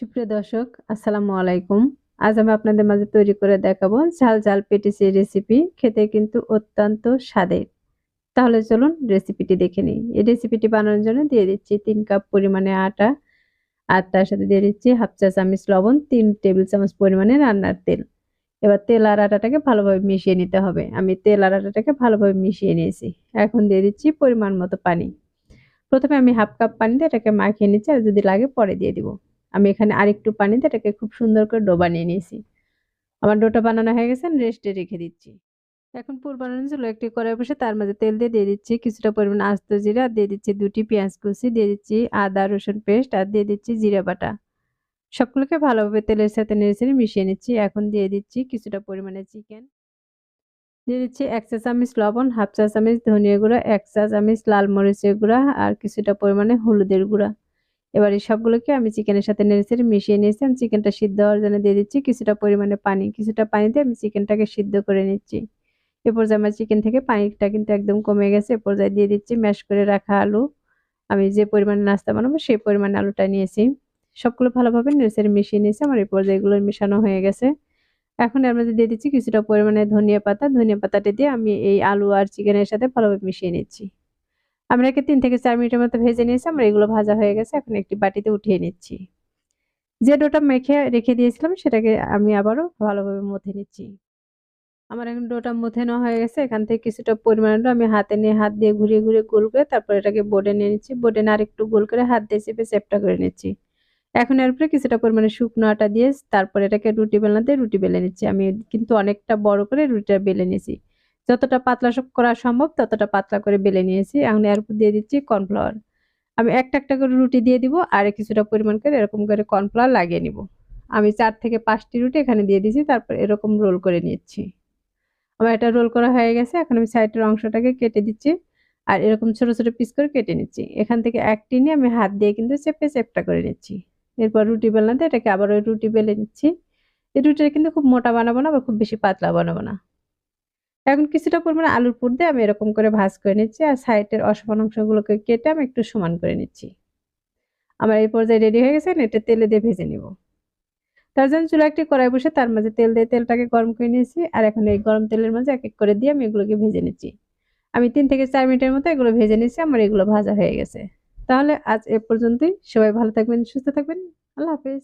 সুপ্রিয় দর্শক, আসসালামু আলাইকুম। আজ আমি আপনাদের মাঝে তৈরি করে দেখাবো ঝাল ঝাল পেটিসের রেসিপি। খেতে কিন্তু অত্যন্ত স্বাদের। তাহলে চলুন রেসিপিটি দেখে নিই। এই রেসিপিটি বানানোর জন্য দিয়ে দিচ্ছি ৩ কাপ পরিমাণে আটা। আর তার সাথে দিয়ে দিচ্ছি 1/2 চা চামচ লবণ, ৩ টেবিল চামচ পরিমাণে রান্নার তেল। এবার তেল আর আটাটাকে ভালোভাবে মিশিয়ে নিতে হবে। আমি তেল আর আটাটাকে ভালোভাবে মিশিয়ে নিয়েছি। এখন দিয়ে দিচ্ছি পরিমাণ মতো পানি। ১ম এ আমি 1/2 কাপ পানি দিয়ে এটাকে মাখিয়ে নিচ্ছি, আর যদি লাগে পরে দিয়ে দিব। আমি এখানে আরেকটু পানি দিয়ে এটাকে খুব সুন্দর করে ডো বানিয়ে নিয়েছি। আমার ডোটা বানানো হয়ে গেছে, আমি রেস্টে রেখে দিচ্ছি। এখন পুর বানানোর জন্য একটি কড়াই বসে তার মাঝে তেল দিয়ে দিচ্ছি কিছুটা পরিমাণ আস্ত জিরা, আর দিয়ে দিচ্ছি ২ টি পেঁয়াজ কুচি, দিয়ে দিচ্ছি আদা রসুন পেস্ট, আর দিয়ে দিচ্ছি জিরা বাটা। সবগুলোকে ভালোভাবে তেলের সাথে নেড়েচেড়ে মিশিয়ে নিচ্ছি। এখন দিয়ে দিচ্ছি কিছুটা পরিমাণে চিকেন। দিয়ে দিচ্ছি ১ চা চামচ লবণ, 1/2 চা চামচ ধনিয়া গুঁড়া, ১ চা চামচ লাল মরিচের গুঁড়া, আর কিছুটা পরিমাণে হলুদের গুঁড়া। এবার এই সবগুলোকে আমি চিকেনের সাথে নেড়েচেড়ে মিশিয়ে নিয়েছি। আমি চিকেনটা সিদ্ধ হওয়ার জন্য দিয়ে দিচ্ছি কিছুটা পরিমাণে পানি। কিছুটা পানি দিয়ে আমি চিকেনটাকে সিদ্ধ করে নিচ্ছি। এ পর্যায়ে আমার চিকেন থেকে পানিটা কিন্তু একদম কমে গেছে। এ পর্যায়ে দিয়ে দিচ্ছি ম্যাশ করে রাখা আলু। আমি যে পরিমাণে নাস্তা বানাবো সেই পরিমাণে আলুটা নিয়েছি। সবগুলো ভালোভাবে নেড়েচেড়ে মিশিয়ে নিয়েছি। আমার এই পর্যায়ে এগুলো মেশানো হয়ে গেছে। এখন এর মধ্যে দিয়ে দিচ্ছি কিছুটা পরিমাণে ধনিয়া পাতা। ধনিয়া পাতাটা দিয়ে আমি এই আলু আর চিকেনের সাথে ভালোভাবে মিশিয়ে নিচ্ছি। আমরা একে ৩ থেকে ৪ মিনিটের মতো ভেজে নিয়েছি। আমার এগুলো ভাজা হয়ে গেছে। এখন একটি বাটিতে উঠিয়ে নিচ্ছি। যে ডোটা মেখে রেখে দিয়েছিলাম সেটাকে আমি আবারও ভালোভাবে মথে নিচ্ছি। আমার এখন ডোটা মথে নেওয়া হয়ে গেছে। এখান থেকে কিছুটা পরিমাণে ডো আমি হাতে নিয়ে হাত দিয়ে ঘুরিয়ে, ঘুরিয়ে গোল করে তারপর এটাকে বোর্ডে নিয়ে নিচ্ছি। বোর্ডে নিয়ে আরেকটু গোল করে হাত দিয়ে চেপে চ্যাপ্টা করে নিচ্ছি। এখন এর উপরে কিছুটা পরিমাণে শুকনো আটা দিয়ে তারপর এটাকে রুটি বেলনা দিয়ে রুটি বেলে নিচ্ছি। আমি কিন্তু অনেকটা বড় করে রুটিটা বেলে নিয়েছি। যতটা পাতলা করা সম্ভব ততটা পাতলা করে বেলে নিয়েছি। এখন এর উপর দিয়ে দিচ্ছি কর্নফ্লাওয়ার। আমি একটা, একটা করে রুটি দিয়ে দিব আর কিছুটা পরিমাণ করে এরকম করে কর্নফ্লাওয়ার লাগিয়ে নিব। আমি ৪ থেকে ৫ টি রুটি এখানে দিয়ে দিয়েছি। তারপর এরকম রোল করে নিচ্ছি। আমার এটা রোল করা হয়ে গেছে। এখন আমি সাইডের অংশটাকে কেটে দিচ্ছি। আর এরকম ছোট, ছোট পিস করে কেটে নিচ্ছি। এখান থেকে একটি নিয়ে আমি হাত দিয়ে কিন্তু চেপে চ্যাপ্টা করে নিচ্ছি। এরপর রুটি বেলনাতে এটাকে আবার ওই রুটি বেলে নিচ্ছি। এই রুটিটা কিন্তু খুব মোটা বানাবো না, আবার খুব বেশি পাতলা বানাবো না। এখন কিছুটা পরিমাণে আলুর পুর দিয়ে আমি এরকম করে ভাঁজ করে নিচ্ছি। আর সাইডের অসমান অংশগুলোকে কেটে আমি একটু সমান করে নিচ্ছি। আমার এই পর্যায়ে রেডি হয়ে গেছে। এটা তেলে দিয়ে ভেজে নিব। তার জন্য চুলায় একটি কড়াই বসে তার মাঝে তেল দিয়ে তেলটাকে গরম করে নিয়েছি। আর এখন এই গরম তেলের মাঝে এক, এক করে দিয়ে আমি এগুলোকে ভেজে নিচ্ছি। আমি ৩ থেকে ৪ মিনিটের মতো এগুলো ভেজে নিচ্ছি। আমার এগুলো ভাজা হয়ে গেছে। তাহলে আজ এ পর্যন্তই। সবাই ভালো থাকবেন, সুস্থ থাকবেন। আল্লাহ হাফেজ।